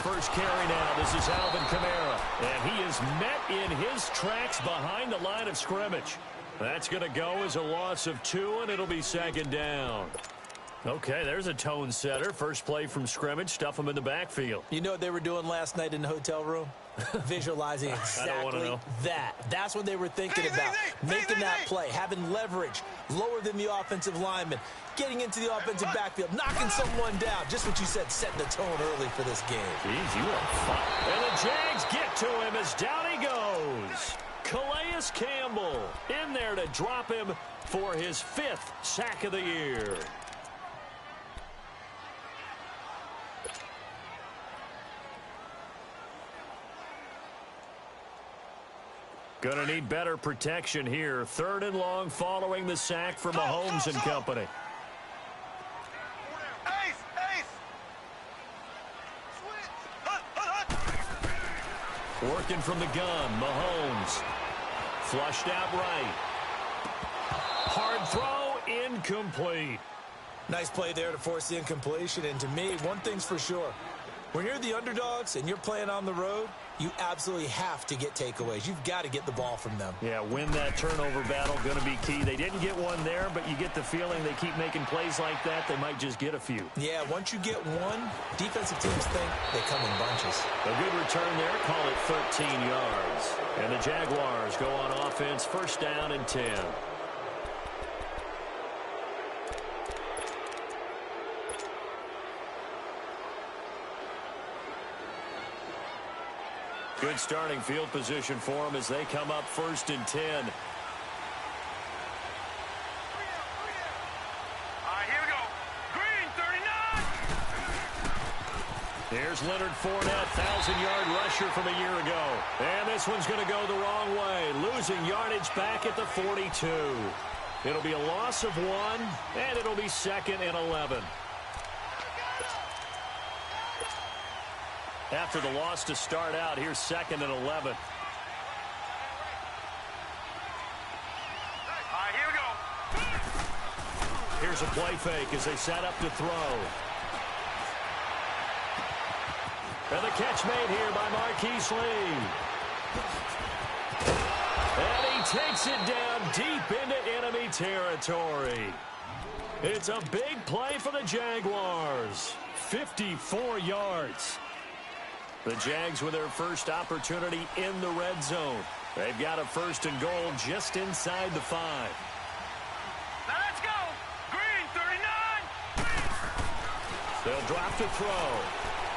first carry now. This is Alvin Kamara. And he is met in his tracks behind the line of scrimmage. That's going to go as a loss of 2, and it'll be second down. Okay, there's a tone setter. First play from scrimmage, stuff them in the backfield. You know what they were doing last night in the hotel room? Visualizing exactly that. That's what they were thinking about. Making that play, having leverage, lower than the offensive lineman, getting into the offensive backfield, knocking someone down. Just what you said, setting the tone early for this game. Jeez, you are fun. And the Jags get to him as down he goes. Calais Campbell in there to drop him for his 5th sack of the year. Going to need better protection here. 3rd and long following the sack from Mahomes and company. Working from the gun, Mahomes. Flushed out right. Hard throw, incomplete. Nice play there to force the incompletion. And to me, one thing's for sure. When you're the underdogs and you're playing on the road, you absolutely have to get takeaways. You've got to get the ball from them. Yeah, win that turnover battle, going to be key. They didn't get one there, but you get the feeling they keep making plays like that, they might just get a few. Yeah, once you get one, defensive teams think they come in bunches. A good return there, call it 13 yards. And the Jaguars go on offense, 1st down and 10. Good starting field position for them as they come up 1st and 10. All right, here we go. Green, 39. Here's Leonard Fournette, 1,000-yard rusher from a year ago. And this one's going to go the wrong way, losing yardage back at the 42. It'll be a loss of 1, and it'll be 2nd and 11. After the loss to start out, here's 2nd and 11. All right, here we go. Here's a play fake as they set up to throw. And the catch made here by Marquise Lee. And he takes it down deep into enemy territory. It's a big play for the Jaguars. 54 yards. The Jags with their first opportunity in the red zone. They've got a 1st and goal just inside the 5. Now let's go. Green, 39. They'll drop to throw.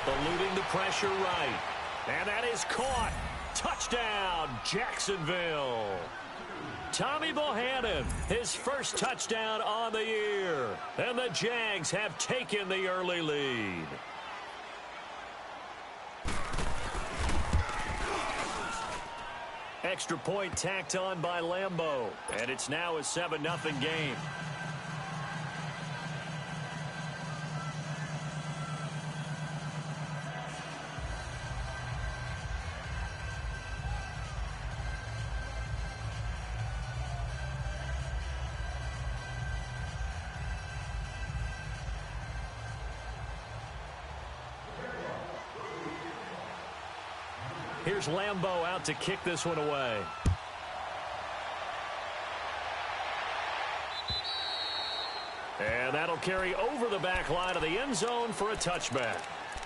Eluding the pressure right. And that is caught. Touchdown, Jacksonville. Tommy Bohannon, his first touchdown on the year. And the Jags have taken the early lead. Extra point tacked on by Lambeau. And it's now a 7-0 game. Here's Lambeau out to kick this one away. And that'll carry over the back line of the end zone for a touchback.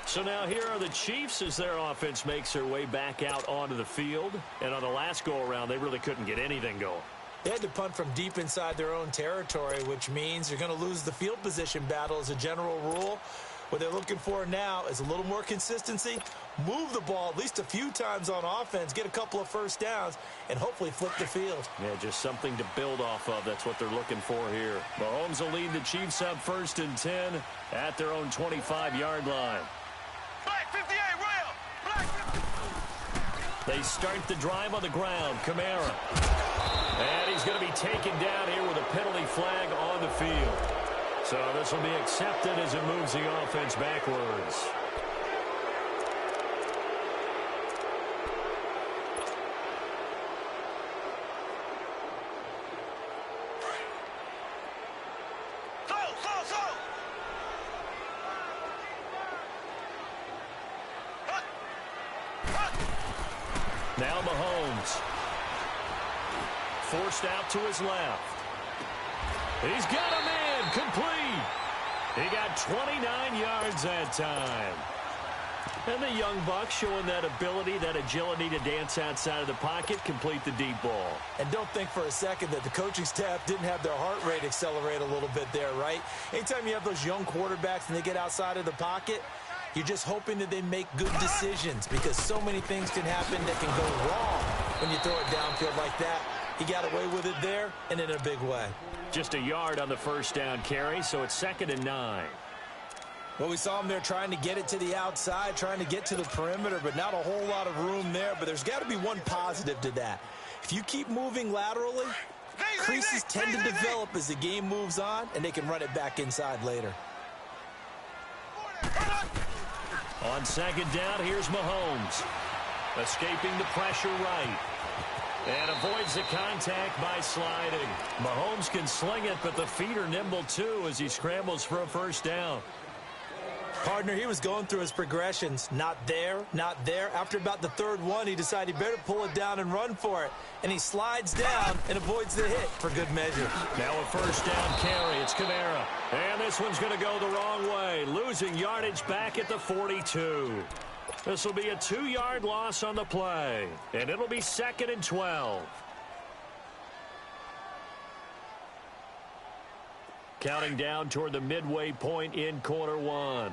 So now here are the Chiefs as their offense makes their way back out onto the field. And on the last go-around, they really couldn't get anything going. They had to punt from deep inside their own territory, which means you're going to lose the field position battle as a general rule. What they're looking for now is a little more consistency, move the ball at least a few times on offense, get a couple of 1st downs, and hopefully flip the field. Yeah, just something to build off of. That's what they're looking for here. Mahomes will lead the Chiefs up 1st and 10 at their own 25-yard line. Black 58, Royal. Black 50. They start the drive on the ground. Kamara. And he's going to be taken down here with a penalty flag on the field. So this will be accepted as it moves the offense backwards. Now Mahomes. Forced out to his left. He's got him in. Complete. He got 29 yards that time. And the young buck showing that ability, that agility to dance outside of the pocket, complete the deep ball. And don't think for a second that the coaching staff didn't have their heart rate accelerate a little bit there, right? Anytime you have those young quarterbacks and they get outside of the pocket, you're just hoping that they make good decisions because so many things can happen that can go wrong when you throw it downfield like that. He got away with it there and in a big way. Just a yard on the first down carry, so it's 2nd and 9. Well, we saw him there trying to get it to the outside, trying to get to the perimeter, but not a whole lot of room there. But there's got to be one positive to that. If you keep moving laterally, creases tend to develop as the game moves on, and they can run it back inside later. On 2nd down, here's Mahomes. Escaping the pressure right. And avoids the contact by sliding. Mahomes can sling it, but the feet are nimble too as he scrambles for a first down. Partner, he was going through his progressions. Not there, not there. After about the 3rd one, he decided he better pull it down and run for it. And he slides down and avoids the hit for good measure. Now a first down carry. It's Kamara. And this one's going to go the wrong way. Losing yardage back at the 42. This will be a 2-yard loss on the play. And it'll be 2nd and 12. Counting down toward the midway point in quarter 1.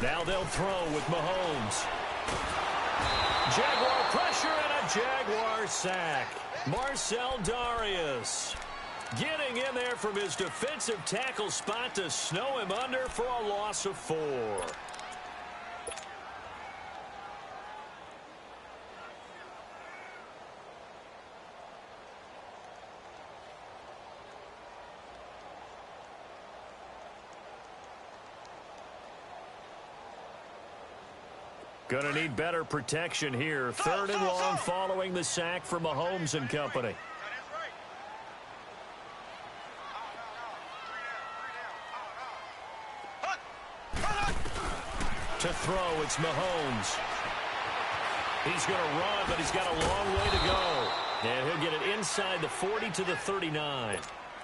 Now they'll throw with Mahomes. Jaguar pressure and a Jaguar sack. Marcel Darius getting in there from his defensive tackle spot to snow him under for a loss of 4. Gonna need better protection here. 3rd and long following the sack from Mahomes and company. To throw, it's Mahomes. He's going to run, but he's got a long way to go. And he'll get it inside the 40 to the 39.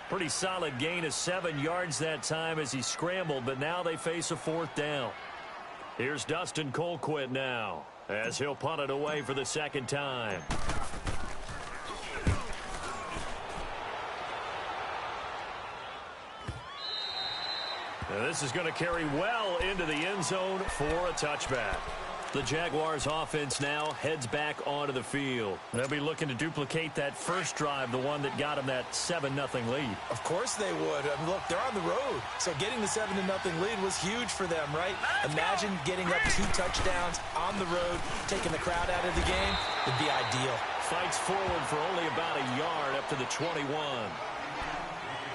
Pretty solid gain of 7 yards that time as he scrambled, but now they face a 4th down. Here's Dustin Colquitt now as he'll punt it away for the 2nd time. Now this is going to carry well into the end zone for a touchback. The Jaguars offense now heads back onto the field. They'll be looking to duplicate that first drive, the one that got them that 7-0 lead. Of course they would. I mean, look, they're on the road. So getting the 7-0 lead was huge for them, right? Imagine getting up 2 touchdowns on the road, taking the crowd out of the game would be ideal. Fights forward for only about a yard up to the 21.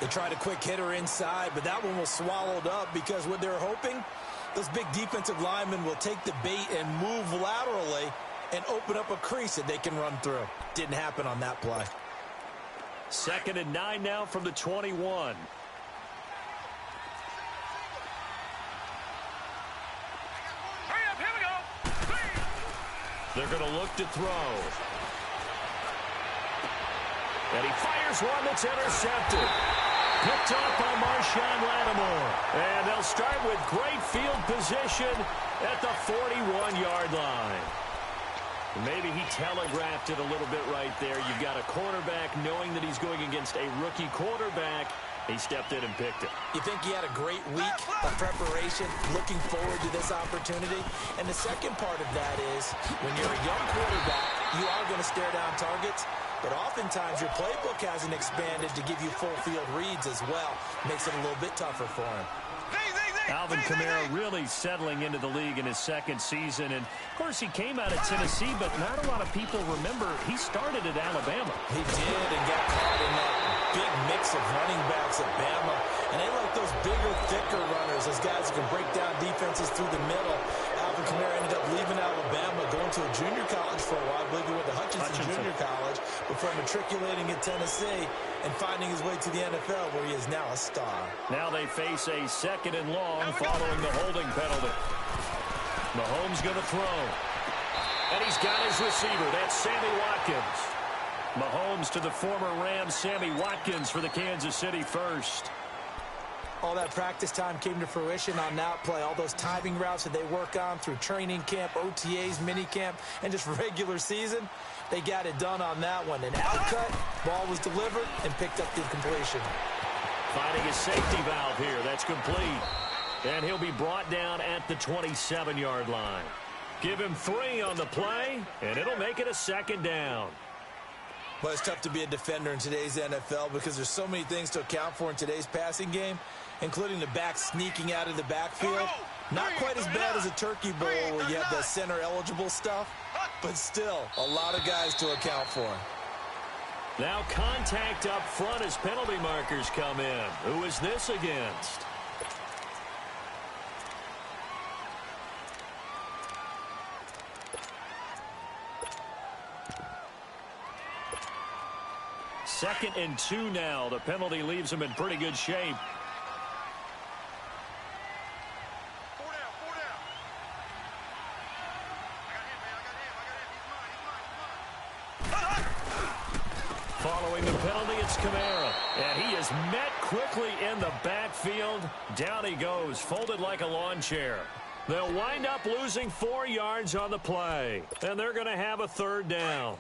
They tried a quick hitter inside, but that one was swallowed up because what they're hoping, those big defensive linemen will take the bait and move laterally and open up a crease that they can run through. Didn't happen on that play. 2nd and 9 now from the 21. Hurry up, here we go. They're going to look to throw. And he fires one that's intercepted. Picked off by Marshawn Lattimore. And they'll start with great field position at the 41-yard line. Maybe he telegraphed it a little bit right there. You've got a quarterback knowing that he's going against a rookie quarterback. He stepped in and picked it. You think he had a great week of preparation, looking forward to this opportunity? And the second part of that is when you're a young quarterback, you are going to stare down targets. But oftentimes your playbook hasn't expanded to give you full field reads as well. Makes it a little bit tougher for him. Alvin Kamara really settling into the league in his 2nd season. And, of course, he came out of Tennessee, but not a lot of people remember he started at Alabama. He did and got caught in that big mix of running backs at Bama. And they like those bigger, thicker runners, those guys who can break down defenses through the middle. Alvin Kamara ended up leaving Alabama, going to a junior college for a while. I believe he went to Hutchinson Junior College before matriculating at Tennessee and finding his way to the NFL, where he is now a star. Now they face a 2nd and long following the holding penalty. Mahomes going to throw. And he's got his receiver. That's Sammy Watkins. Mahomes to the former Rams, Sammy Watkins for the Kansas City first. All that practice time came to fruition on that play. All those timing routes that they work on through training camp, OTAs, minicamp, and just regular season, they got it done on that one. An outcut, ball was delivered, and picked up the completion. Finding his safety valve here. That's complete. And he'll be brought down at the 27-yard line. Give him 3 on the play, and it'll make it a second down. Well, it's tough to be a defender in today's NFL because there's so many things to account for in today's passing game, including the back sneaking out of the backfield. Not quite as bad as a turkey bowl where you have the center-eligible stuff, but still a lot of guys to account for. Now contact up front as penalty markers come in. Who is this against? Second and 2 now. The penalty leaves him in pretty good shape. Following the penalty, it's Kamara. And he is met quickly in the backfield. Down he goes, folded like a lawn chair. They'll wind up losing 4 yards on the play. And they're going to have a third down.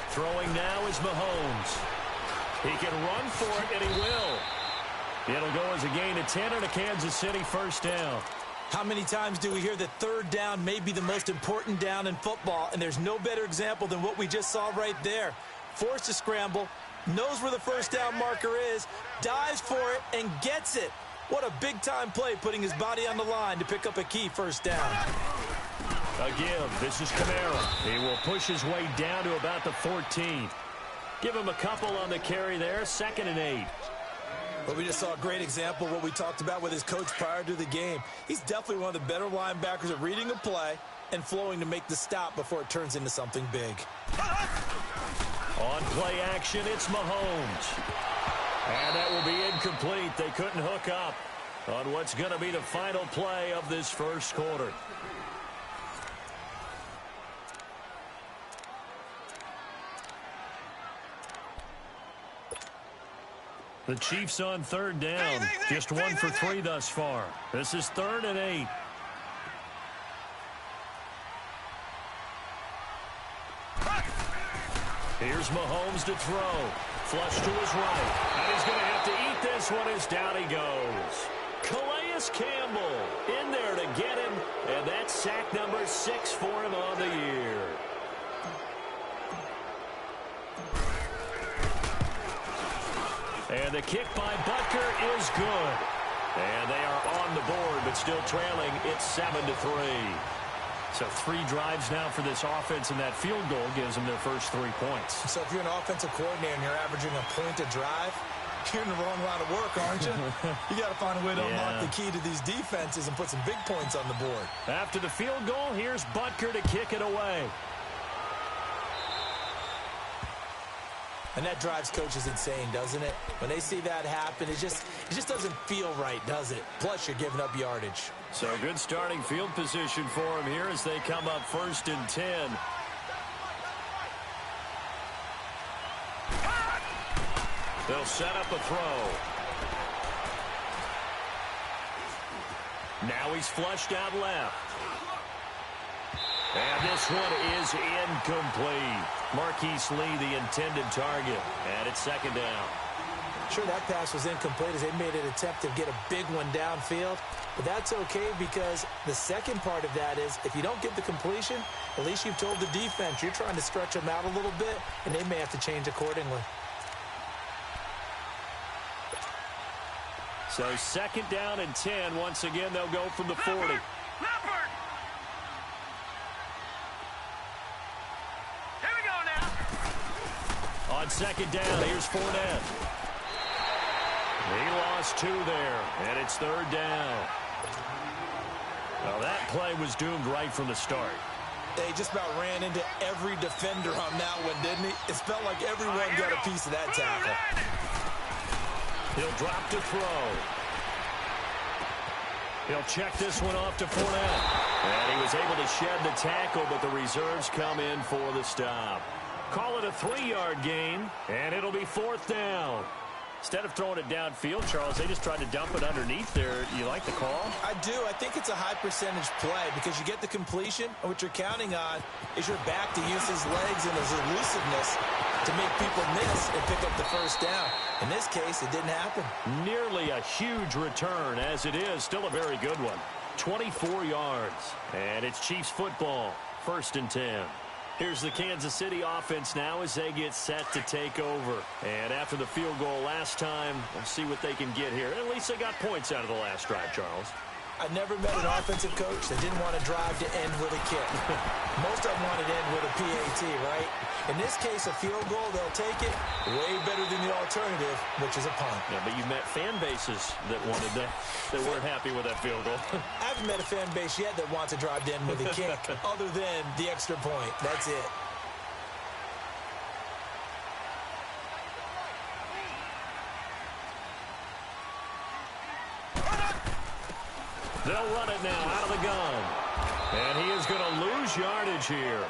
Throwing now is Mahomes. He can run for it, and he will. It'll go as a gain of 10 and a Kansas City first down. How many times do we hear that third down may be the most important down in football, and there's no better example than what we just saw right there. Forced to scramble, knows where the first down marker is, dives for it, and gets it. What a big-time play, putting his body on the line to pick up a key first down. Again, this is Kamara. He will push his way down to about the 14. Give him a couple on the carry there. 2nd and 8. But we just saw a great example of what we talked about with his coach prior to the game. He's definitely one of the better linebackers at reading a play and flowing to make the stop before it turns into something big. On play action, it's Mahomes. And that will be incomplete. They couldn't hook up on what's going to be the final play of this first quarter. The Chiefs on third down. Just 1 for 3 thus far. This is 3rd and 8. Here's Mahomes to throw. Flush to his right. And he's going to have to eat this one as down he goes. Calais Campbell in there to get him. And that's sack number 6 for him on the year. And the kick by Butker is good. And they are on the board, but still trailing. It's 7-3. So 3 drives now for this offense, and that field goal gives them their first 3 points. So if you're an offensive coordinator and you're averaging a point a drive, you're in the wrong line of work, aren't you? You got to find a way to unlock the key to these defenses and put some big points on the board. After the field goal, here's Butker to kick it away. And that drives coaches insane, doesn't it? When they see that happen, it just doesn't feel right, does it? Plus, you're giving up yardage. So good starting field position for them here as they come up 1st and 10. They'll set up a throw. Now he's flushed out left. And this one is incomplete. Marquise Lee, the intended target. And it's 2nd down. Sure, that pass was incomplete as they made an attempt to get a big one downfield. But that's okay because the second part of that is if you don't get the completion, at least you've told the defense you're trying to stretch them out a little bit, and they may have to change accordingly. So 2nd down and 10. Once again, they'll go from the 40. On 2nd down, here's Fournette. He lost 2 there, and it's 3rd down. Well, that play was doomed right from the start. They just about ran into every defender on that one, didn't he? It felt like everyone got a piece of that tackle. He'll drop to throw. He'll check this one off to Fournette. And he was able to shed the tackle, but the reserves come in for the stop. Call it a 3-yard gain, and it'll be 4th down. Instead of throwing it downfield, Charles, they just tried to dump it underneath there. You like the call? I do. I think it's a high percentage play because you get the completion, and what you're counting on is your back to use his legs and his elusiveness to make people miss and pick up the first down. In this case, it didn't happen. Nearly a huge return, as it is. Still a very good one. 24 yards. And it's Chiefs football. 1st and 10. Here's the Kansas City offense now as they get set to take over. And after the field goal last time, we'll see what they can get here. At least they got points out of the last drive, Charles. I never met an offensive coach that didn't want to drive to end with a kick. Most of them wanted to end with a PAT, right? In this case, a field goal, they'll take it way better than the alternative, which is a punt. Yeah, but you've met fan bases that wanted that weren't happy with that field goal. I haven't met a fan base yet that wants to drive to end with a kick, other than the extra point. That's it. They'll run it now out of the gun. And he is going to lose yardage here.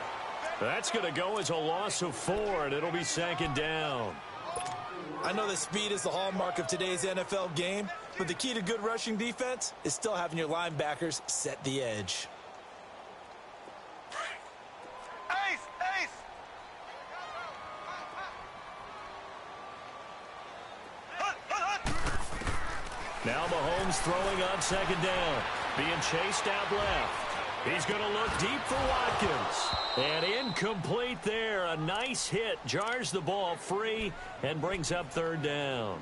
That's going to go as a loss of 4, and it'll be 2nd down. I know that speed is the hallmark of today's NFL game, but the key to good rushing defense is still having your linebackers set the edge. Ace! Ace! Now Mahomes throwing on 2nd down. Being chased out left. He's going to look deep for Watkins. And incomplete there. A nice hit. Jars the ball free and brings up 3rd down.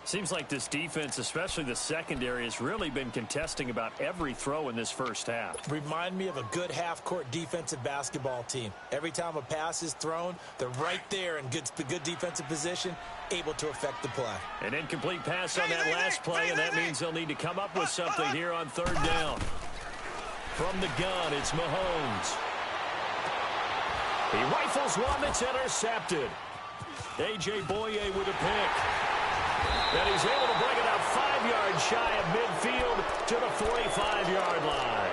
Seems like this defense, especially the secondary, has really been contesting about every throw in this first half. Remind me of a good half-court defensive basketball team. Every time a pass is thrown, they're right there in good defensive position, able to affect the play. An incomplete pass on that last play, and that means they'll need to come up with something here on 3rd down. From the gun, it's Mahomes. He rifles one that's intercepted. A.J. Boye with a pick. And he's able to bring it up 5 yards shy of midfield to the 45-yard line.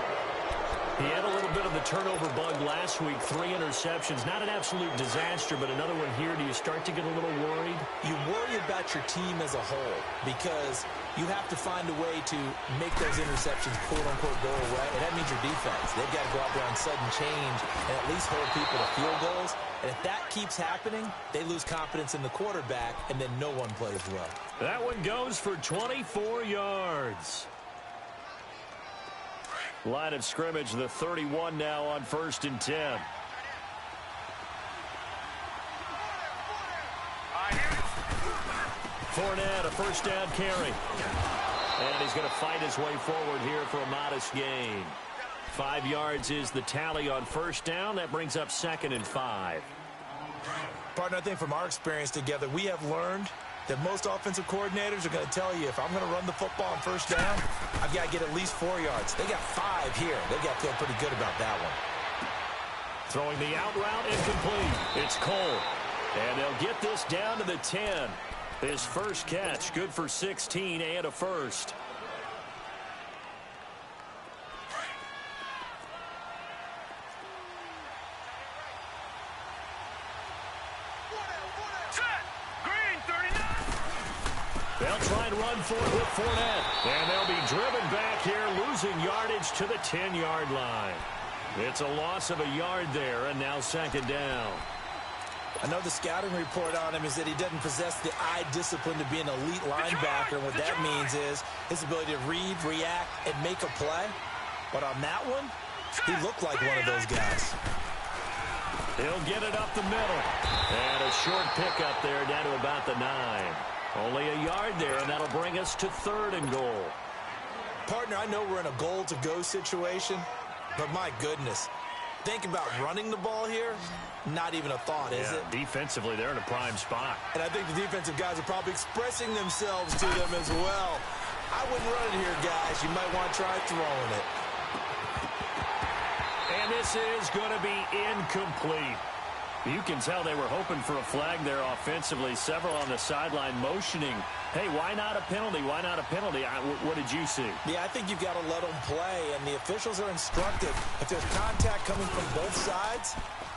He had a little bit of the turnover bug last week. 3 interceptions. Not an absolute disaster, but another one here. Do you start to get a little worried? You worry about your team as a whole because you have to find a way to make those interceptions, quote-unquote, go away. And that means your defense. They've got to go out there on sudden change and at least hold people to field goals. And if that keeps happening, they lose confidence in the quarterback, and then no one plays well. That one goes for 24 yards. Line of scrimmage, the 31 now on 1st and 10. Fournette, a 1st down carry. And he's going to fight his way forward here for a modest gain. 5 yards is the tally on 1st down. That brings up 2nd and 5. Partner, I think from our experience together, we have learned that most offensive coordinators are going to tell you, if I'm going to run the football on 1st down, I've got to get at least 4 yards. They got 5 here. They've got to feel pretty good about that one. Throwing the out route, incomplete. It's Cole. And they'll get this down to the 10. His first catch, good for 16 and a first. They'll try and run for it with Fournette. And they'll be driven back here, losing yardage to the 10-yard line. It's a loss of a yard there, and now 2nd down. I know the scouting report on him is that he doesn't possess the eye discipline to be an elite linebacker. And what that means is his ability to read, react, and make a play. But on that one, he looked like one of those guys. He'll get it up the middle. And a short pickup there down to about the 9. Only a yard there, and that'll bring us to 3rd and goal. Partner, I know we're in a goal-to-go situation, but my goodness, think about running the ball here. Not even a thought, is it? Defensively, they're in a prime spot. And I think the defensive guys are probably expressing themselves to them as well. I wouldn't run it here, guys. You might want to try throwing it. And this is going to be incomplete. You can tell they were hoping for a flag there offensively. Several on the sideline motioning, hey, why not a penalty? Why not a penalty? What did you see? Yeah, I think you've got to let them play, and the officials are instructed. If there's contact coming from both sides,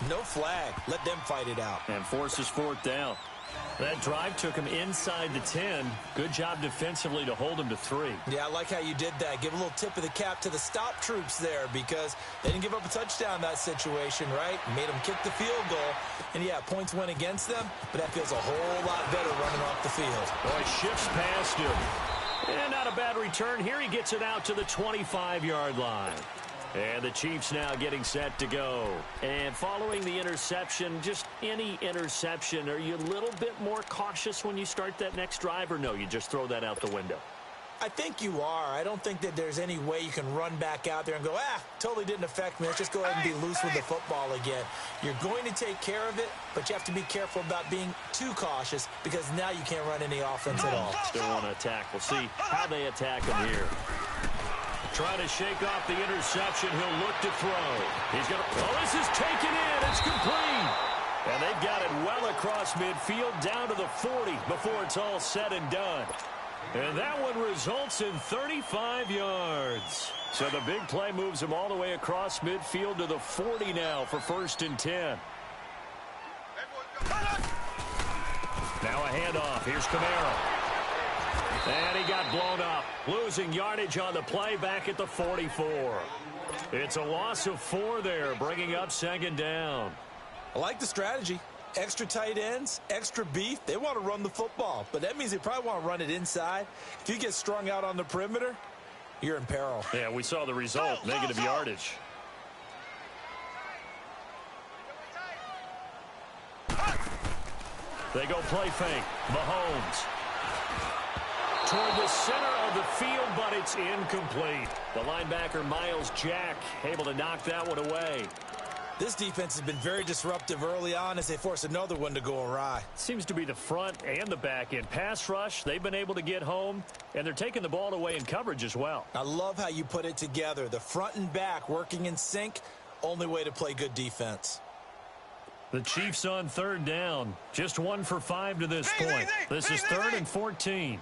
no flag. Let them fight it out. And forces fourth down. That drive took him inside the 10. Good job defensively to hold him to 3. Yeah, I like how you did that. Give a little tip of the cap to the stop troops there because they didn't give up a touchdown in that situation, right? Made them kick the field goal. And, yeah, points went against them, but that feels a whole lot better running off the field. Boy, shifts past him. And not a bad return. Here he gets it out to the 25-yard line. And the Chiefs now getting set to go. And following the interception, just any interception, are you a little bit more cautious when you start that next drive, or no, you just throw that out the window? I think you are. I don't think that there's any way you can run back out there and go, totally didn't affect me. Let's just go ahead and be loose with the football again. You're going to take care of it, but you have to be careful about being too cautious because now you can't run any offense at all. Still want to attack. We'll see how they attack him here. Trying to shake off the interception. He'll look to throw. He's going to... Oh, this is taken in. It's complete. And they've got it well across midfield down to the 40 before it's all said and done. And that one results in 35 yards. So the big play moves him all the way across midfield to the 40 now for 1st and 10. Now a handoff. Here's Camaro. And he got blown up, losing yardage on the play back at the 44. It's a loss of 4 there, bringing up 2nd down. I like the strategy. Extra tight ends, extra beef. They want to run the football, but that means they probably want to run it inside. If you get strung out on the perimeter, you're in peril. Yeah, we saw the result, negative yardage. They go play fake. Mahomes. Toward the center of the field, but it's incomplete. The linebacker, Miles Jack, able to knock that one away. This defense has been very disruptive early on as they force another one to go awry. Seems to be the front and the back end. Pass rush, they've been able to get home, and they're taking the ball away in coverage as well. I love how you put it together. The front and back working in sync, only way to play good defense. The Chiefs on 3rd down. Just 1 for 5 to this point. This is 3rd and 14.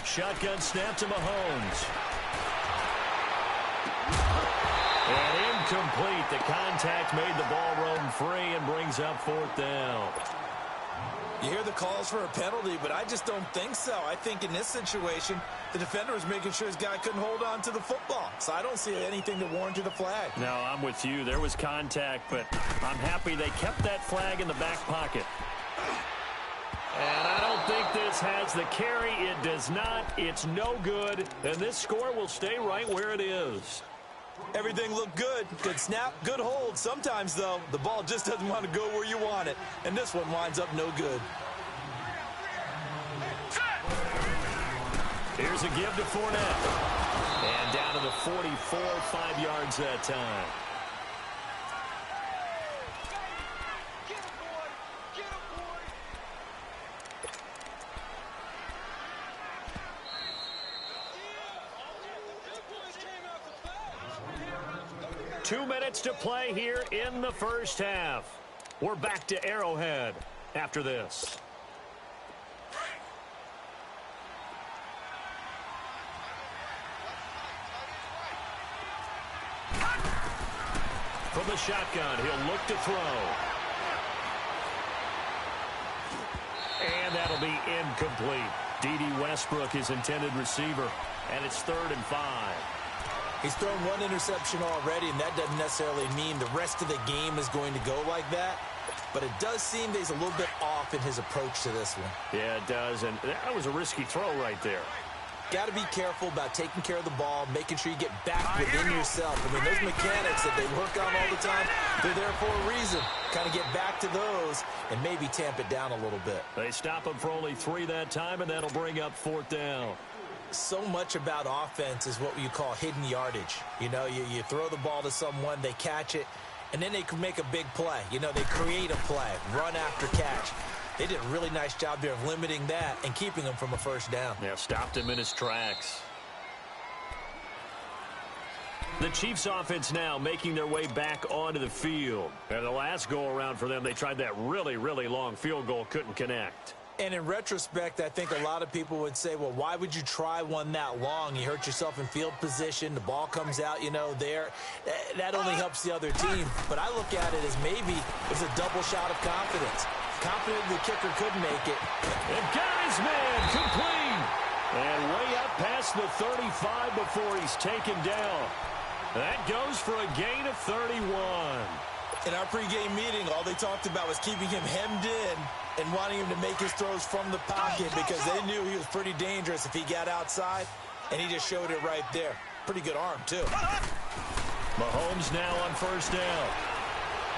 Shotgun snap to Mahomes. And incomplete. The contact made the ball roam free and brings up 4th down. You hear the calls for a penalty, but I just don't think so. I think in this situation, the defender was making sure his guy couldn't hold on to the football. So I don't see anything that warranted a flag. No, I'm with you. There was contact, but I'm happy they kept that flag in the back pocket. And I don't think this has the carry. It does not. It's no good. And this score will stay right where it is. Everything looked good. Good snap, good hold. Sometimes, though, the ball just doesn't want to go where you want it. And this one winds up no good. Here's a give to Fournette. And down to the 44, 5 yards that time. 2 minutes to play here in the first half. We're back to Arrowhead after this. From the shotgun, he'll look to throw. And that'll be incomplete. D.D. Westbrook, his intended receiver. And it's 3rd and 5. He's thrown 1 interception already, and that doesn't necessarily mean the rest of the game is going to go like that. But it does seem that he's a little bit off in his approach to this one. Yeah, it does, and that was a risky throw right there. Got to be careful about taking care of the ball, making sure you get back within yourself. I mean, those mechanics that they work on all the time, they're there for a reason. Kind of get back to those and maybe tamp it down a little bit. They stop him for only 3 that time, and that'll bring up 4th down. So much about offense is what you call hidden yardage. You know, you throw the ball to someone, they catch it, And then they can make a big play. You know, they create a play, run after catch. They did a really nice job there of limiting that and keeping him from a first down. Yeah, stopped him in his tracks. The Chiefs offense now making their way back onto the field. And the last go-around for them, they tried that really, really long field goal, couldn't connect. And in retrospect, I think a lot of people would say, well, why would you try one that long? You hurt yourself in field position. The ball comes out, you know, there. That only helps the other team. But I look at it as maybe it's a double shot of confidence. Confident the kicker could make it. And got his man complete. And way up past the 35 before he's taken down. That goes for a gain of 31. In our pregame meeting, all they talked about was keeping him hemmed in and wanting him to make his throws from the pocket because they knew he was pretty dangerous if he got outside, and he just showed it right there. Pretty good arm, too. Mahomes now on first down.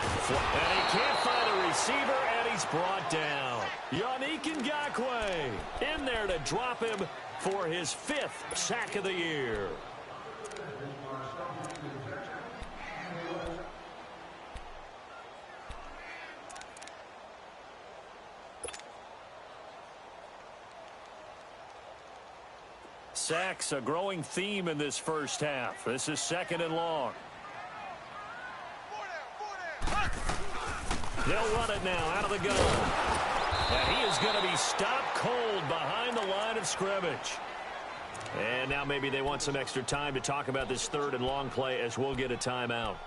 And he can't find a receiver, and he's brought down. Yannick Ngakoue in there to drop him for his 5th sack of the year. Sacks, a growing theme in this first half. This is 2nd and long. They'll run it now out of the gun. And he is going to be stopped cold behind the line of scrimmage. And now maybe they want some extra time to talk about this 3rd and long play as we'll get a timeout.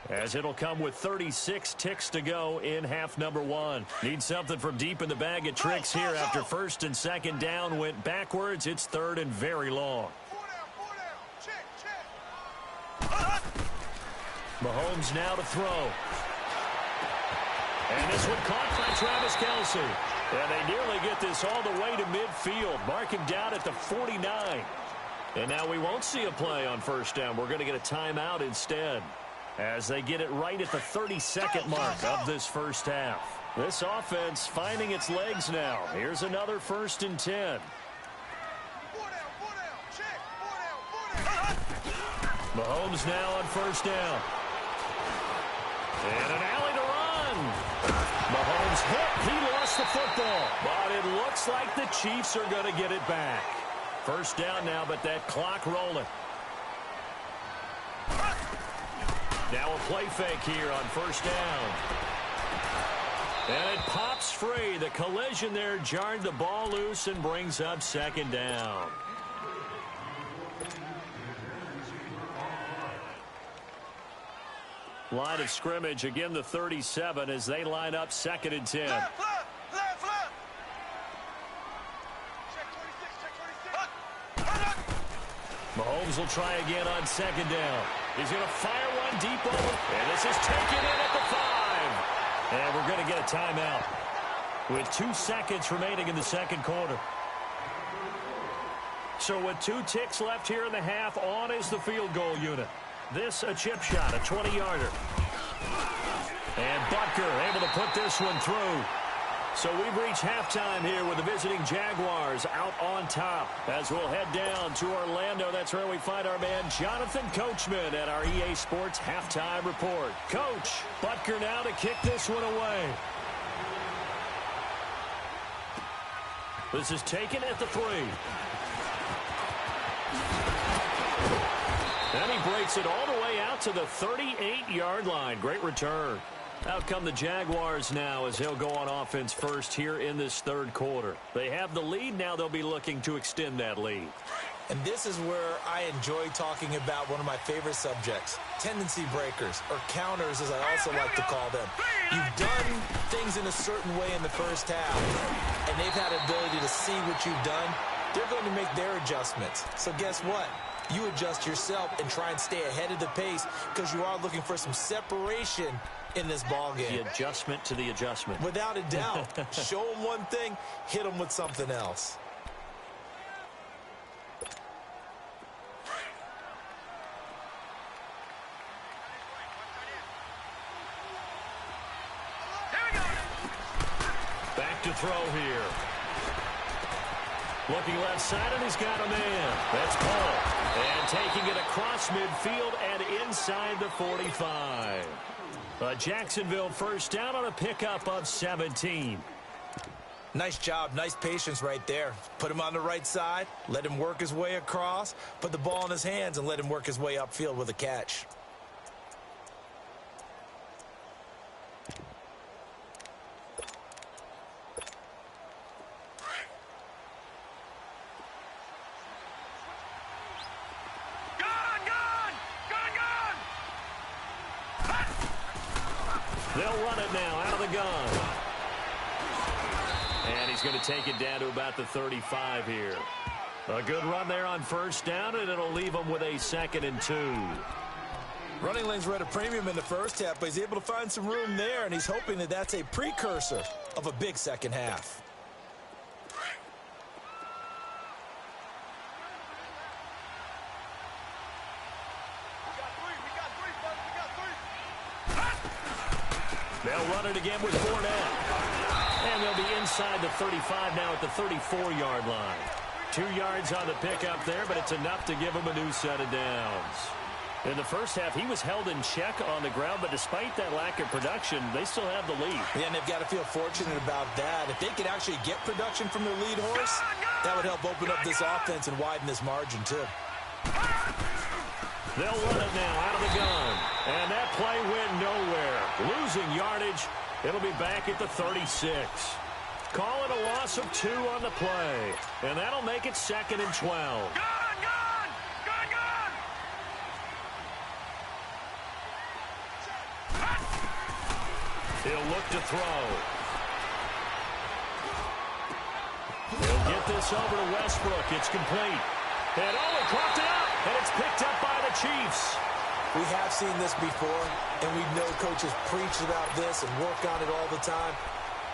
As it'll come with 36 ticks to go in half number 1. Need something from deep in the bag of tricks here after 1st and 2nd down went backwards. It's 3rd and very long. Mahomes now to throw. And this one caught by Travis Kelce. And they nearly get this all the way to midfield. Mark him down at the 49. And now we won't see a play on first down. We're going to get a timeout instead, as they get it right at the 32nd mark of this first half. This offense finding its legs now. Here's another 1st and 10. Mahomes now on first down. And an alley to run. Mahomes hit. He lost the football. But it looks like the Chiefs are going to get it back. First down now, but that clock rolling. Now a play fake here on first down. And it pops free. The collision there jarred the ball loose and brings up 2nd down. Line of scrimmage, again the 37 as they line up 2nd and 10. Left. Mahomes will try again on 2nd down. He's going to fire one deep over. And this is taken in at the 5. And we're going to get a timeout with 2 seconds remaining in the 2nd quarter. So with 2 ticks left here in the half, on is the field goal unit. This a chip shot, a 20-yarder. And Butker able to put this one through. So we've reached halftime here with the visiting Jaguars out on top. As we'll head down to Orlando, that's where we find our man Jonathan Coachman at our EA Sports Halftime Report. Coach, Butker now to kick this one away. This is taken at the 3. And he breaks it all the way out to the 38-yard line. Great return. Out come the Jaguars now as they'll go on offense first here in this 3rd quarter. They have the lead. Now they'll be looking to extend that lead. And this is where I enjoy talking about one of my favorite subjects, tendency breakers, or counters as I also like to call them. You've done things in a certain way in the first half, and they've had ability to see what you've done. They're going to make their adjustments. So guess what? You adjust yourself and try and stay ahead of the pace because you are looking for some separation in this ball game. The adjustment to the adjustment. Without a doubt. Show them one thing, hit them with something else. Back to throw here. Looking left side, and he's got a man. That's Paul. And taking it across midfield and inside the 45. Jacksonville first down on a pickup of 17. Nice job, nice patience right there. Put him on the right side, let him work his way across, put the ball in his hands, and let him work his way upfield with a catch. They'll run it now out of the gun. And he's going to take it down to about the 35 here. A good run there on first down, and it'll leave him with a 2nd and 2. Running lanes were at a premium in the first half, but he's able to find some room there, and he's hoping that that's a precursor of a big second half. They'll run it again with Fournette. And they'll be inside the 35 now at the 34-yard line. 2 yards on the pickup there, but it's enough to give him a new set of downs. In the first half, he was held in check on the ground, but despite that lack of production, they still have the lead. Yeah, and they've got to feel fortunate about that. If they could actually get production from their lead horse, that would help open up this offense and widen this margin, too. They'll run it now out of the gun. And that play went nowhere. Losing yardage. It'll be back at the 36. Call it a loss of 2 on the play. And that'll make it 2nd and 12. He'll look to throw. He'll get this over to Westbrook. It's complete. And he clocked it up. And it's picked up by the Chiefs. We have seen this before, and we know coaches preach about this and work on it all the time.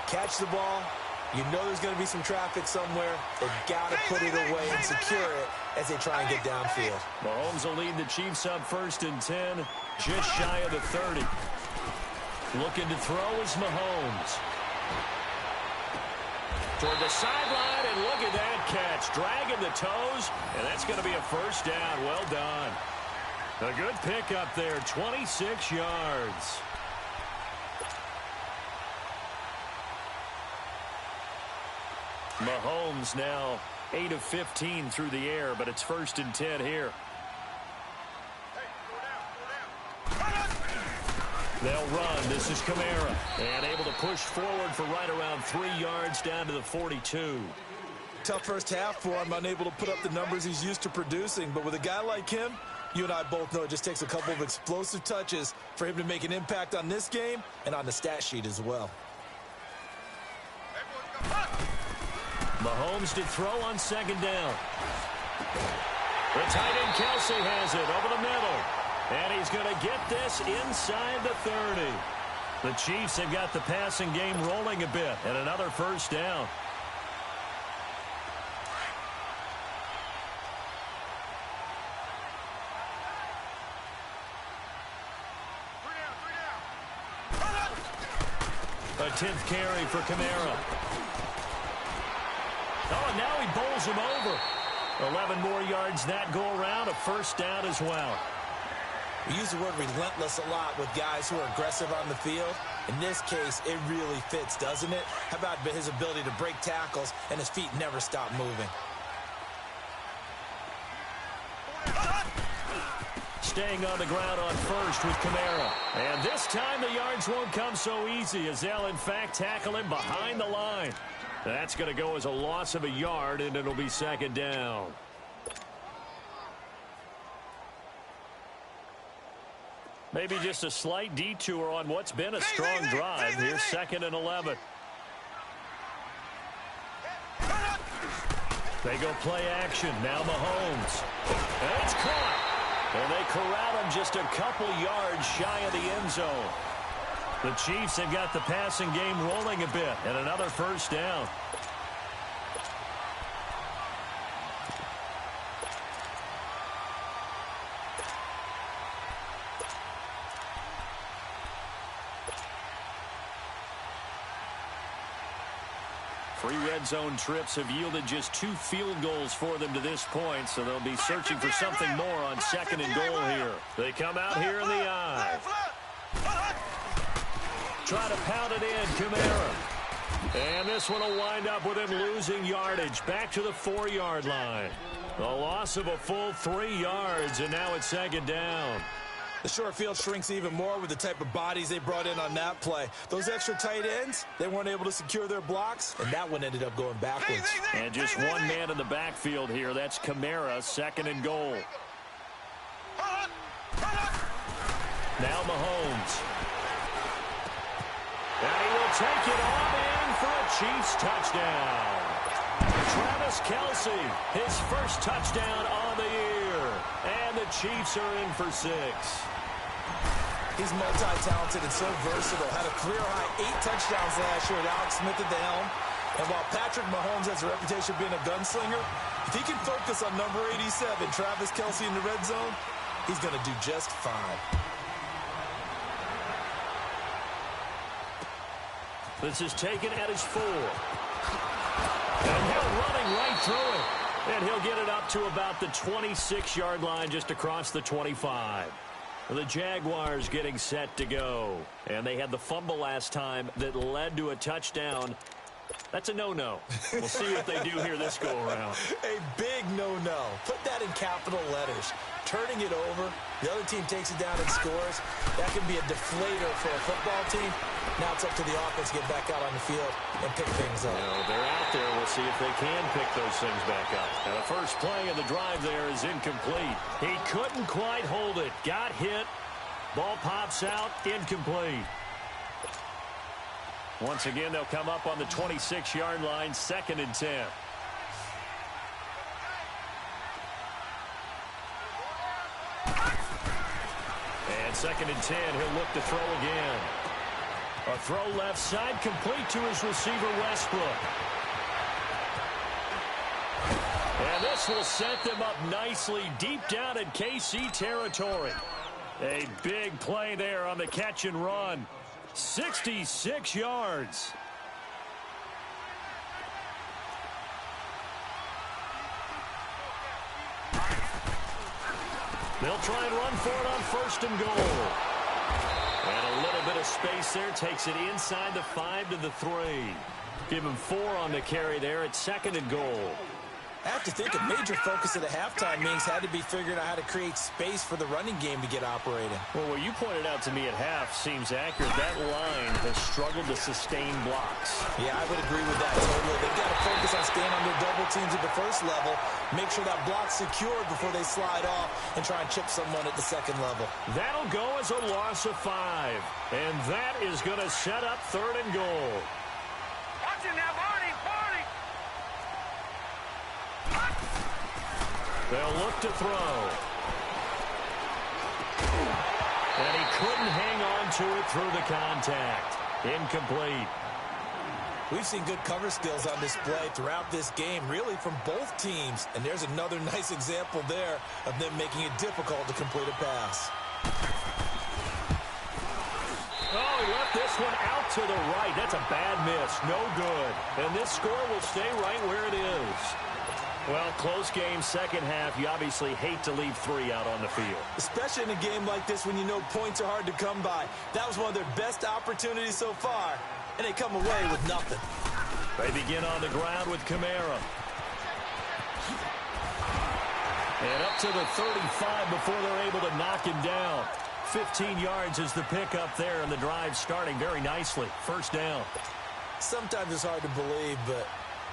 Catch the ball. You know there's going to be some traffic somewhere. They've got to put it away and secure it as they try and get downfield. Mahomes will lead the Chiefs up 1st and 10, just shy of the 30. Looking to throw is Mahomes. Toward the sideline, and look at that catch. Dragging the toes, and that's going to be a first down. Well done. A good pickup there, 26 yards. Mahomes now 8 of 15 through the air, but it's 1st and 10 here. They'll run. This is Kamara. And able to push forward for right around 3 yards down to the 42. Tough first half for him, unable to put up the numbers he's used to producing. But with a guy like him, you and I both know it just takes a couple of explosive touches for him to make an impact on this game and on the stat sheet as well. Mahomes to throw on 2nd down. The tight end Kelsey has it over the middle. And he's going to get this inside the 30. The Chiefs have got the passing game rolling a bit, and another first down. A 10th carry for Kamara. Oh, and now he bowls him over. 11 more yards that go around, a first down as well. We use the word relentless a lot with guys who are aggressive on the field. In this case, it really fits, doesn't it? How about his ability to break tackles and his feet never stop moving? Staying on the ground on first with Kamara. And this time the yards won't come so easy as they'll, in fact, tackle him behind the line. That's going to go as a loss of a yard, and it'll be 2nd down. Maybe just a slight detour on what's been a strong drive. Here's 2nd and 11. They go play action. Now Mahomes. And it's caught. And they corral him just a couple yards shy of the end zone. The Chiefs have got the passing game rolling a bit, and another first down. Three red zone trips have yielded just 2 field goals for them to this point, so they'll be searching for something more on 2nd and goal here. They come out here in the I. try to pound it in. Kamara. And this one will wind up with him losing yardage back to the 4-yard line. A loss of a full 3 yards, and now it's second down. The short field shrinks even more with the type of bodies they brought in on that play. Those extra tight ends, they weren't able to secure their blocks, and that one ended up going backwards. And just one man in the backfield here. That's Kamara, second and goal. Now Mahomes. And he will take it on in for a Chiefs touchdown. Travis Kelce, his first touchdown on the year. And the Chiefs are in for 6. He's multi-talented and so versatile. Had a career-high 8 touchdowns last year with Alex Smith at the helm. And while Patrick Mahomes has a reputation of being a gunslinger, if he can focus on number 87, Travis Kelce in the red zone, he's going to do just fine. This is taken at his 4. And he'll running right through it. And he'll get it up to about the 26-yard line, just across the 25. The Jaguars getting set to go. And they had the fumble last time that led to a touchdown. That's a no-no. We'll see what they do here this go-around. A big no-no. Put that in capital letters. Turning it over, the other team takes it down and scores. That can be a deflator for a football team. Now it's up to the offense to get back out on the field and pick things up. They're out there. We'll see if they can pick those things back up. Now the first play of the drive there is incomplete. He couldn't quite hold it. Got hit. Ball pops out. Incomplete. Once again, they'll come up on the 26-yard line, 2nd and 10. And 2nd and 10, he'll look to throw again. A throw left side, complete to his receiver, Westbrook. And this will set them up nicely deep down in KC territory. A big play there on the catch and run. 66 yards. They'll try and run for it on 1st and goal. And a little bit of space there. Takes it inside the 5 to the 3. Give him 4 on the carry there at 2nd and goal. I have to think a major focus of the halftime meetings had to be figuring out how to create space for the running game to get operating. Well, what you pointed out to me at half seems accurate. That line has struggled to sustain blocks. Yeah, I would agree with that totally. They've got to focus on staying under double teams at the first level, make sure that block's secured before they slide off, and try and chip someone at the 2nd level. That'll go as a loss of 5. And that is going to set up 3rd and goal. Watch it now, Barney. They'll look to throw. And he couldn't hang on to it through the contact. Incomplete. We've seen good cover skills on display throughout this game, really from both teams. And there's another nice example there of them making it difficult to complete a pass. Oh, he left this one out to the right. That's a bad miss. No good. And this score will stay right where it is. Well, close game, 2nd half. You obviously hate to leave 3 out on the field. Especially in a game like this when you know points are hard to come by. That was one of their best opportunities so far, and they come away with nothing. They begin on the ground with Kamara. And up to the 35 before they're able to knock him down. 15 yards is the pickup there, and the drive starting very nicely. 1st down. Sometimes it's hard to believe, but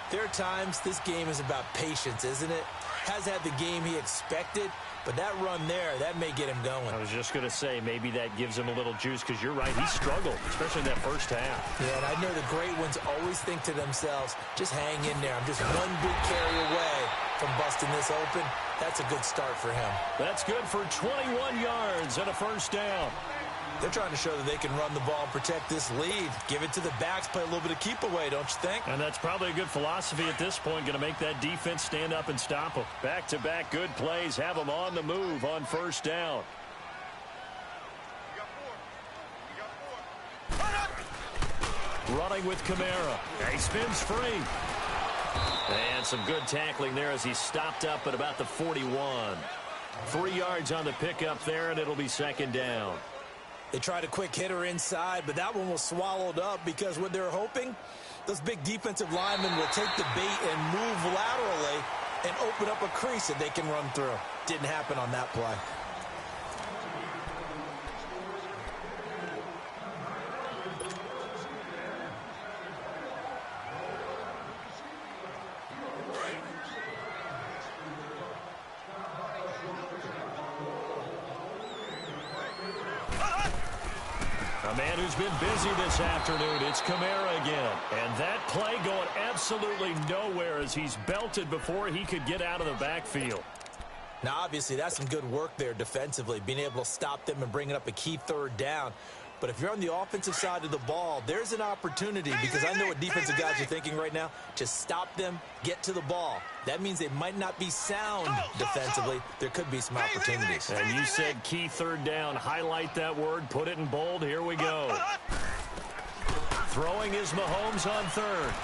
there are times this game is about patience, isn't it? Has had the game he expected, but that run there, that may get him going. I was just going to say, maybe that gives him a little juice, because you're right, he struggled, especially in that 1st half. Yeah, and I know the great ones always think to themselves, just hang in there. I'm just one big carry away from busting this open. That's a good start for him. That's good for 21 yards and a 1st down. They're trying to show that they can run the ball and protect this lead. Give it to the backs, play a little bit of keep away, don't you think? And that's probably a good philosophy at this point, going to make that defense stand up and stop them. Back-to-back good plays, have them on the move on 1st down. Running with Kamara. He spins free. And some good tackling there as he's stopped up at about the 41. 3 yards on the pickup there, and it'll be 2nd down. They tried a quick hitter inside, but that one was swallowed up because what they're hoping, those big defensive linemen will take the bait and move laterally and open up a crease that they can run through. Didn't happen on that play. A man who's been busy this afternoon, it's Kamara again. And that play going absolutely nowhere as he's belted before he could get out of the backfield. Now, obviously, that's some good work there defensively, being able to stop them and bringing up a key third down. But if you're on the offensive side of the ball, there's an opportunity, because I know what defensive guys are thinking right now. Just stop them, get to the ball. That means they might not be sound defensively. There could be some opportunities. And you said key third down. Highlight that word. Put it in bold. Here we go. Throwing is Mahomes on third.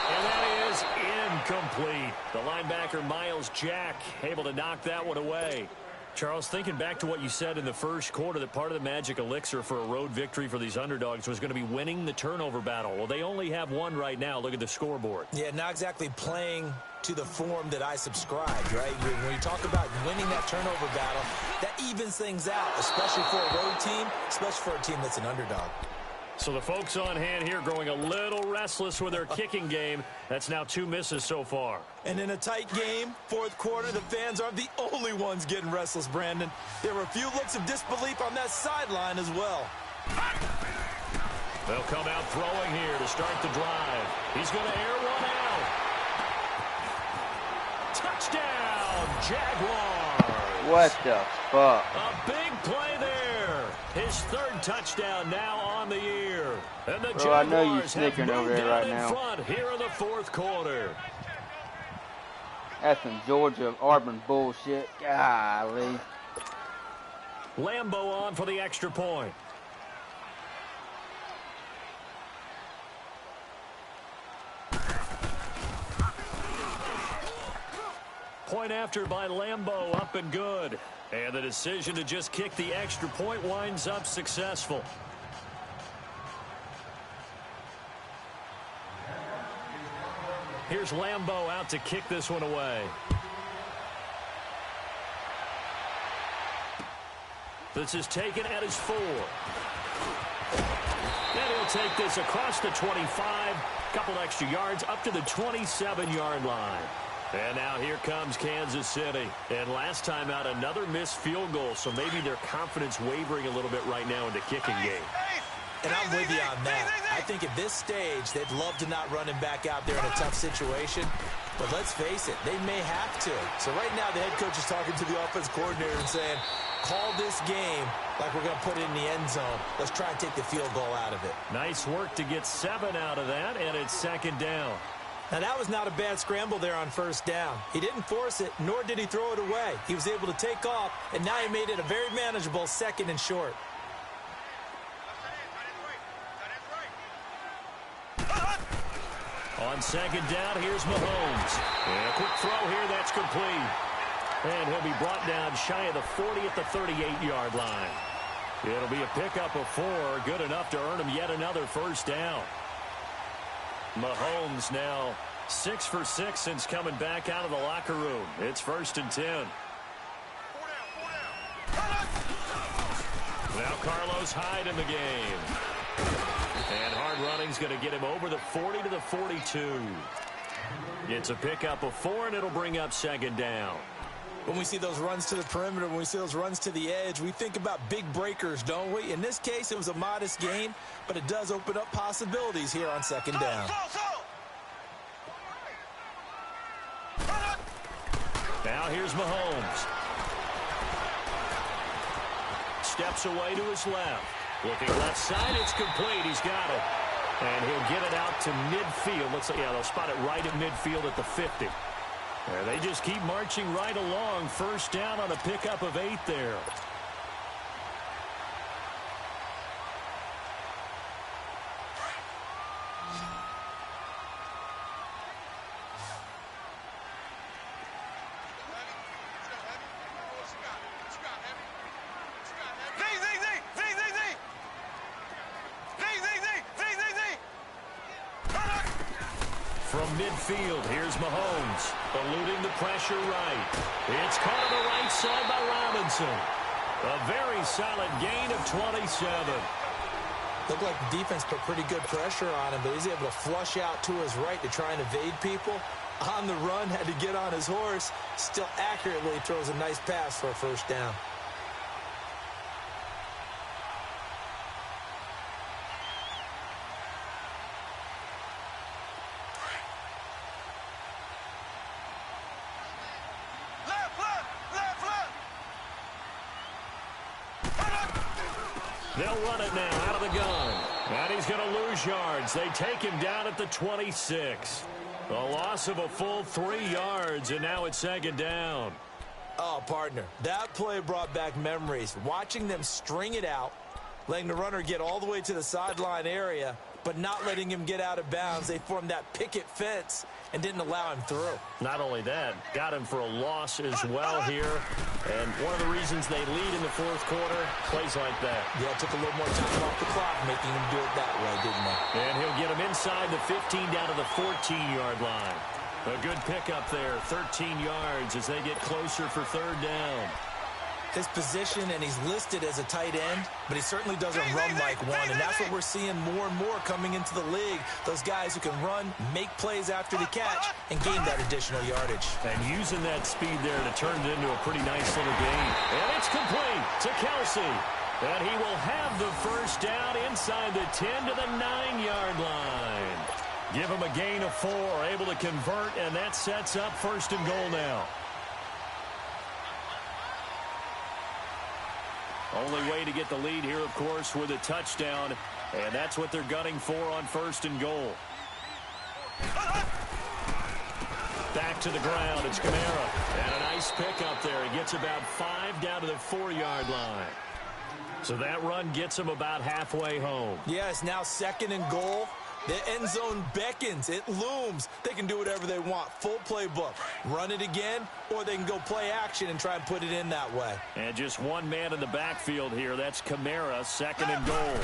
And that is incomplete. The linebacker, Miles Jack, able to knock that one away. Charles, thinking back to what you said in the first quarter, that part of the magic elixir for a road victory for these underdogs was going to be winning the turnover battle. Well, they only have one right now. Look at the scoreboard. Yeah, not exactly playing to the form that I subscribed, right? When you talk about winning that turnover battle, that evens things out, especially for a road team, especially for a team that's an underdog. So the folks on hand here growing a little restless with their kicking game. That's now 2 misses so far. And in a tight game, fourth quarter, the fans aren't the only ones getting restless, Brandon. There were a few looks of disbelief on that sideline as well. They'll come out throwing here to start the drive. He's going to air one out. Touchdown, Jaguars. What the fuck? A big play there. His third touchdown now on the year. And the Bro, I know you Jaguars snickering have over moved there out right in now. front here in the fourth quarter. That's some Georgia Auburn bullshit. Golly. Lambo on for the extra point. Point after by Lambo, up and good. And the decision to just kick the extra point winds up successful. Here's Lambo out to kick this one away. This is taken at his 4. And he'll take this across the 25. Couple extra yards up to the 27-yard line. And now here comes Kansas City. And last time out, another missed field goal. So maybe their confidence wavering a little bit right now in the kicking game. And I'm with you on that. I think at this stage, they'd love to not run him back out there in a tough situation. But let's face it, they may have to. So right now, the head coach is talking to the offense coordinator and saying, call this game like we're going to put it in the end zone. Let's try and take the field goal out of it. Nice work to get 7 out of that, and it's second down. Now, that was not a bad scramble there on first down. He didn't force it, nor did he throw it away. He was able to take off, and now he made it a very manageable second and short. On second down, here's Mahomes. And a quick throw here, that's complete. And he'll be brought down shy of the 40 at the 38-yard line. It'll be a pickup of 4, good enough to earn him yet another first down. Mahomes now 6 for 6 since coming back out of the locker room. It's 1st and 10. Now Carlos Hyde in the game. And hard running's going to get him over the 40 to the 42. It's a pickup of 4, and it'll bring up second down. When we see those runs to the perimeter, when we see those runs to the edge, we think about big breakers, don't we? In this case, it was a modest gain, but it does open up possibilities here on second down. Now here's Mahomes. Steps away to his left. Looking left side, it's complete. He's got it. And he'll get it out to midfield. Looks like, yeah, they'll spot it right at midfield at the 50. And they just keep marching right along. First down on a pickup of 8 there. From midfield, here's Mahomes, eluding the pressure right. It's caught on the right side by Robinson. A very solid gain of 27. Looked like the defense put pretty good pressure on him, but he's able to flush out to his right to try and evade people. On the run, had to get on his horse. Still accurately throws a nice pass for a first down. They'll run it now out of the gun. And he's going to lose yards. They take him down at the 26. A loss of a full 3 yards, and now it's second down. Oh, partner, that play brought back memories. Watching them string it out, letting the runner get all the way to the sideline area, but not letting him get out of bounds. They formed that picket fence and didn't allow him through. Not only that, got him for a loss as well here. And one of the reasons they lead in the fourth quarter, plays like that. Yeah, it took a little more time off the clock, making him do it that way, didn't they? And he'll get him inside the 15 down to the 14-yard line. A good pickup there, 13 yards as they get closer for third down. His position, and he's listed as a tight end, but he certainly doesn't run like one, and that's what we're seeing more and more coming into the league. Those guys who can run, make plays after the catch, and gain that additional yardage. And using that speed there to turn it into a pretty nice little gain. And it's complete to Kelsey. And he will have the first down inside the 10 to the 9-yard line. Give him a gain of 4, able to convert, and that sets up first and goal now. Only way to get the lead here, of course, with a touchdown, and that's what they're gunning for on first and goal. Back to the ground, it's Kamara, and a nice pickup there. He gets about 5 down to the 4-yard line. So that run gets him about halfway home. Yeah, it's now second and goal. The end zone beckons. It looms. They can do whatever they want. Full playbook. Run it again, or they can go play action and try and put it in that way. And just one man in the backfield here. That's Kamara, second and goal.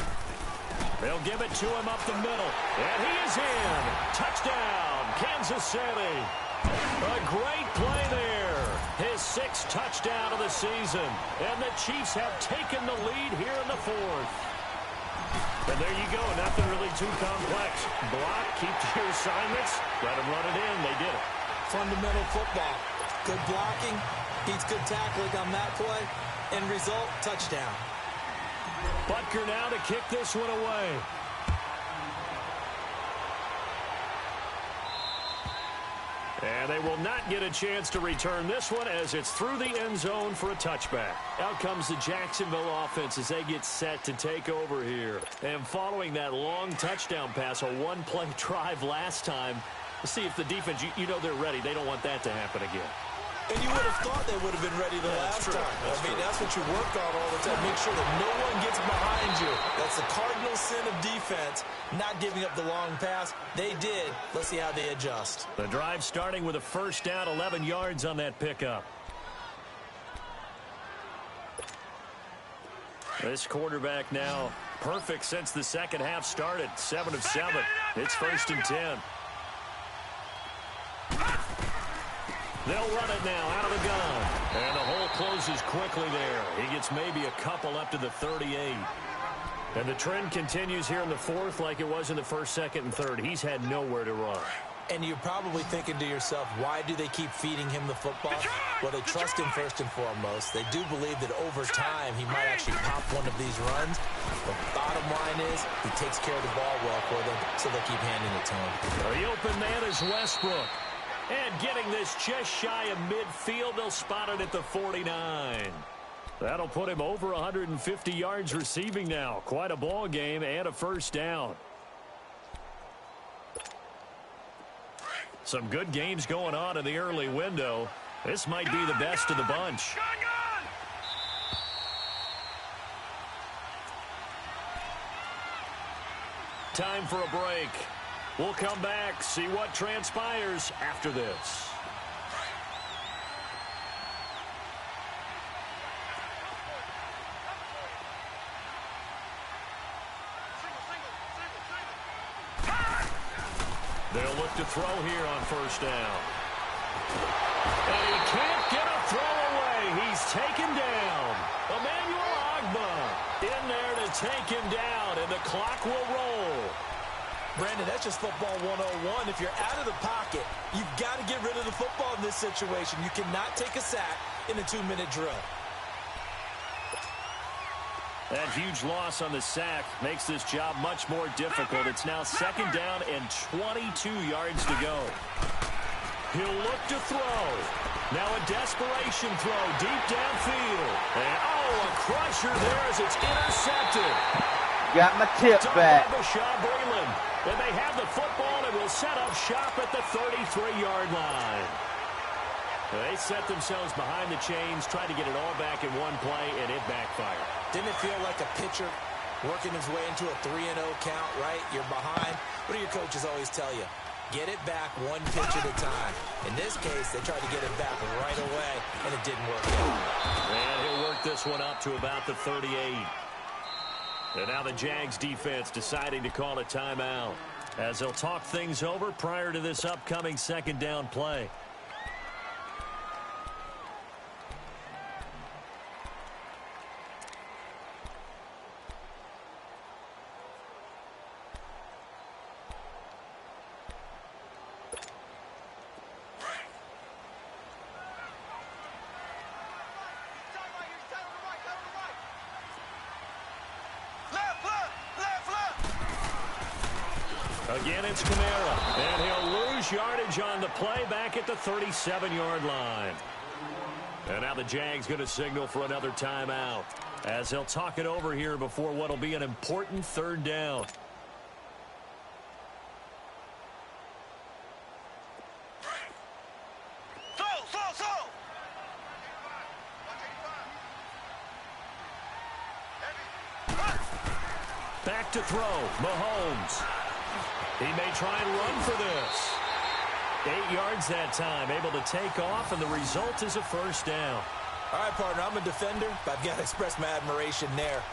They'll give it to him up the middle. And he is in. Touchdown, Kansas City. A great play there. His 6th touchdown of the season. And the Chiefs have taken the lead here in the 4th. And there you go. Nothing really too complex. Block, keep to your assignments, let them run it in. They did it. Fundamental football. Good blocking, beats good tackling on that play. End result, touchdown. Butker now to kick this one away. And they will not get a chance to return this one as it's through the end zone for a touchback. Out comes the Jacksonville offense as they get set to take over here. And following that long touchdown pass, a one-play drive last time, let's see if the defense, you know they're ready. They don't want that to happen again. And you would have thought they would have been ready the last time. That's what you work on all the time. Make sure that no one gets behind you. That's the cardinal sin of defense, not giving up the long pass. They did. Let's see how they adjust. The drive starting with a first down, 11 yards on that pickup. This quarterback now perfect since the second half started. 7 of 7. It's first and 10. They'll run it now out of the gun. And the hole closes quickly there. He gets maybe a couple up to the 38. And the trend continues here in the 4th like it was in the 1st, 2nd, and 3rd. He's had nowhere to run. And you're probably thinking to yourself, why do they keep feeding him the football? Well, they trust him first and foremost. They do believe that over time he might actually pop one of these runs. The bottom line is he takes care of the ball well for them, so they'll keep handing it to him. The open man is Westbrook. And getting this just shy of midfield, they'll spot it at the 49. That'll put him over 150 yards receiving now. Quite a ball game and a first down. Some good games going on in the early window. This might be the best of the bunch. Time for a break. We'll come back, see what transpires after this. They'll look to throw here on first down. And he can't get a throw away. He's taken down. Emmanuel Agba in there to take him down, and the clock will roll. Brandon, that's just football 101. If you're out of the pocket, you've got to get rid of the football in this situation. You cannot take a sack in a 2-minute drill. That huge loss on the sack makes this job much more difficult. It's now second down and 22 yards to go. He'll look to throw. Now a desperation throw deep downfield. And, a crusher there as it's intercepted. Got my tip back. And they have the football and will set up shop at the 33-yard line. They set themselves behind the chains, tried to get it all back in one play, and it backfired. Didn't it feel like a pitcher working his way into a 3-0 count, right? You're behind. What do your coaches always tell you? Get it back one pitch at a time. In this case, they tried to get it back right away, and it didn't work out. And he'll work this one up to about the 38. And now the Jags defense deciding to call a timeout as they'll talk things over prior to this upcoming second down play. Again, it's Kamara, and he'll lose yardage on the play back at the 37-yard line. And now the Jags going to signal for another timeout as they'll talk it over here before what will be an important third down. Back to throw, Mahomes. He may try and run for this. 8 yards that time, able to take off, and the result is a first down. All right, partner, I'm a defender, but I've got to express my admiration there.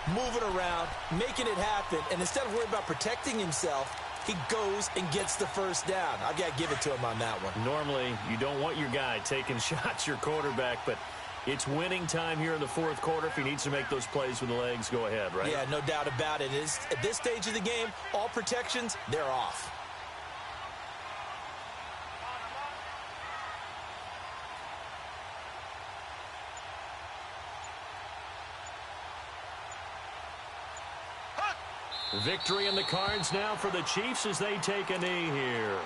Moving around, making it happen, and instead of worrying about protecting himself, he goes and gets the first down. I've got to give it to him on that one. Normally, you don't want your guy taking shots, your quarterback, but it's winning time here in the fourth quarter. If he needs to make those plays with the legs, go ahead, right? Yeah, no doubt about it. At this stage of the game, all protections, they're off. Victory in the cards now for the Chiefs as they take a knee here.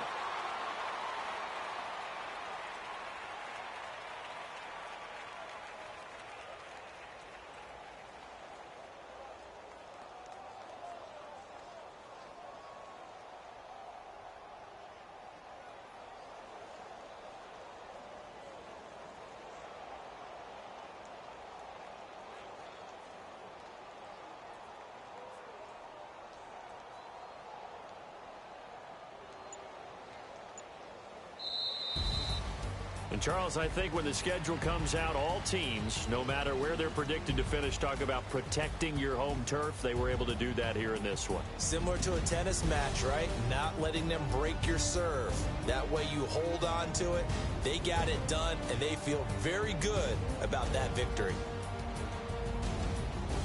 And, Charles, I think when the schedule comes out, all teams, no matter where they're predicted to finish, talk about protecting your home turf. They were able to do that here in this one. Similar to a tennis match, right? Not letting them break your serve. That way you hold on to it. They got it done, and they feel very good about that victory.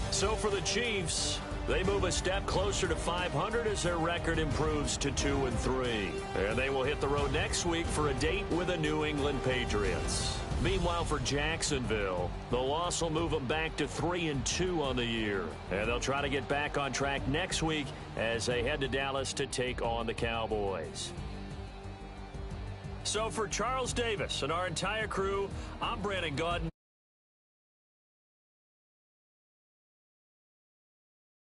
So for the Chiefs, they move a step closer to 500 as their record improves to 2-3. And they will hit the road next week for a date with the New England Patriots. Meanwhile, for Jacksonville, the loss will move them back to 3-2 on the year. And they'll try to get back on track next week as they head to Dallas to take on the Cowboys. So for Charles Davis and our entire crew, I'm Brandon Gaudin.